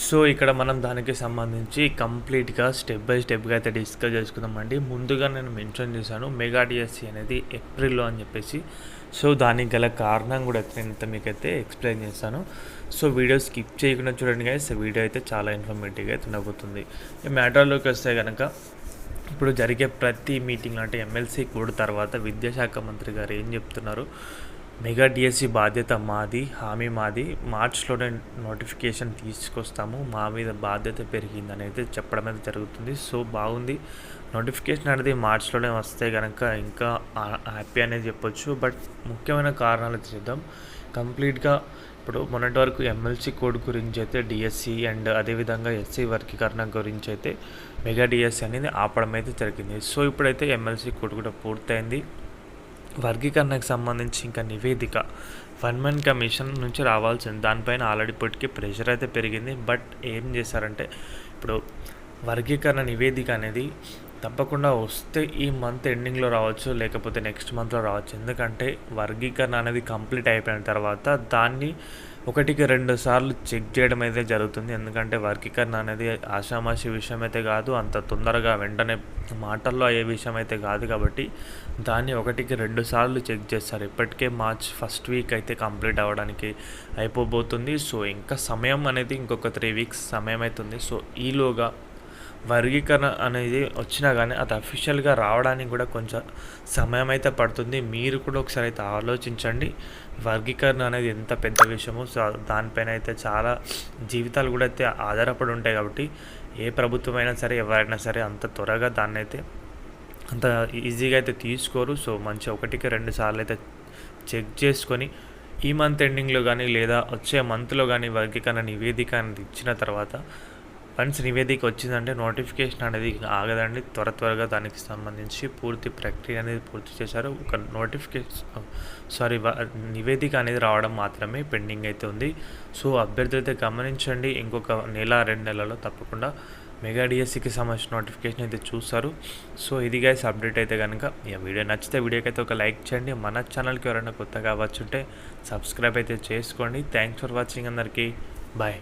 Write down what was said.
So, ఇక్కడ మనం దానికి సంబంధించి కంప్లీట్‌గా స్టెప్ బై స్టెప్‌గా అయితే డిస్కస్ చేసుకుందామండి. ముందుగా నేను మెన్షన్ చేశాను మెగా డిఎస్సి అనేది ఏప్రిల్‌లో అని చెప్పేసి. సో, దానికి గల కారణం కూడా నేనైతే మీకైతే ఎక్స్‌ప్లెయిన్ చేస్తాను. సో, వీడియో స్కిప్ చేయకుండా చూడండి గైస్. వీడియో అయితే చాలా ఇన్ఫర్మేటివ్‌గా అయితే ఉండబోతుంది. ఈ మ్యాటర్‌లోకి వస్తే గనక ఇప్పుడు జరిగే ప్రతి మీటింగ్‌లో అంటే ఎమ్మెల్సీ కోడ్ తర్వాత విద్యాశాఖ మంత్రి గారు ఏం చెప్తున్నారు, మెగా డిఎస్సి బాధ్యత మాది, హామీ మాది, మార్చ్‌లోనే నోటిఫికేషన్ తీసుకొస్తాము, మా మీద బాధ్యత పెరిగిందని అయితే చెప్పడం అయితే జరుగుతుంది. సో, బాగుంది. నోటిఫికేషన్ అనేది మార్చ్‌లోనే వస్తే కనుక ఇంకా హ్యాపీ అనేది చెప్పొచ్చు. బట్ ముఖ్యమైన కారణాలు చూద్దాం. కంప్లీట్‌గా ఇప్పుడు మొన్నటి వరకు ఎమ్మెల్సీ కోడ్ గురించి అయితే డిఎస్సి అండ్ అదేవిధంగా ఎస్సీ వర్గీకరణ గురించి అయితే మెగా డిఎస్సి అనేది ఆపడం అయితే జరిగింది. సో, ఇప్పుడైతే ఎమ్మెల్సీ కోడ్ కూడా పూర్తయింది. వర్గీకరణకు సంబంధించి ఇంకా నివేదిక వన్ మ్యాన్ కమిషన్ నుంచి రావాల్సింది. దానిపైన ఆల్రెడీ ఇప్పటికీ ప్రెషర్ అయితే పెరిగింది. బట్ ఏం చేశారంటే ఇప్పుడు వర్గీకరణ నివేదిక అనేది తప్పకుండా వస్తే ఈ మంత్ ఎండింగ్లో రావచ్చు, లేకపోతే నెక్స్ట్ మంత్లో రావచ్చు. ఎందుకంటే వర్గీకరణ అనేది కంప్లీట్ అయిపోయిన తర్వాత దాన్ని 1-2 సార్లు చెక్ చేయడం అయితే జరుగుతుంది. ఎందుకంటే వర్గీకరణ అనేది ఆషామాషి విషయం అయితే కాదు, అంత తొందరగా వెంటనే మాటల్లో అయ్యే విషయం అయితే కాదు. కాబట్టి దాన్ని 1-2 సార్లు చెక్ చేస్తారు. ఇప్పటికే మార్చ్ ఫస్ట్ వీక్ అయితే కంప్లీట్ అవ్వడానికి అయిపోబోతుంది. సో, ఇంకా సమయం అనేది ఇంకొక 3 వీక్స్ సమయం అవుతుంది. సో, ఈలోగా వర్గీకరణ అనేది వచ్చినా కానీ అది అఫీషియల్గా రావడానికి కూడా కొంచెం సమయం అయితే పడుతుంది. మీరు కూడా ఒకసారి అయితే ఆలోచించండి. వర్గీకరణ అనేది ఎంత పెద్ద విషయమో, సో దానిపైన అయితే చాలా జీవితాలు కూడా అయితే ఆధారపడి ఉంటాయి. కాబట్టి ఏ ప్రభుత్వం అయినా సరే, ఎవరైనా సరే అంత త్వరగా దాన్ని అయితే అంత ఈజీగా అయితే తీసుకోరు. సో, మంచి 1-2 సార్లు అయితే చెక్ చేసుకొని ఈ మంత్ ఎండింగ్లో కానీ లేదా వచ్చే మంత్లో కానీ వర్గీకరణ నివేదిక అనేది ఇచ్చిన తర్వాత వన్స్ నివేదిక వచ్చిందంటే నోటిఫికేషన్ అనేది ఆగదండి. త్వరగా దానికి సంబంధించి పూర్తి ప్రక్రియ అనేది పూర్తి చేశారు. ఒక నివేదిక అనేది రావడం మాత్రమే పెండింగ్ అయితే ఉంది. సో, అభ్యర్థులు అయితే గమనించండి. ఇంకొక 1-2 నెలల్లో తప్పకుండా మెగా డిఎస్సికి సంబంధించిన నోటిఫికేషన్ అయితే చూస్తారు. సో, ఇది గైస్ అప్డేట్ అయితే కనుక ఈ వీడియో నచ్చితే వీడియోకి అయితే ఒక లైక్ చేయండి. మన ఛానల్కి ఎవరైనా కొత్తగా వచ్చుంటే సబ్స్క్రైబ్ అయితే చేసుకోండి. థ్యాంక్స్ ఫర్ వాచింగ్ అందరికీ. బాయ్.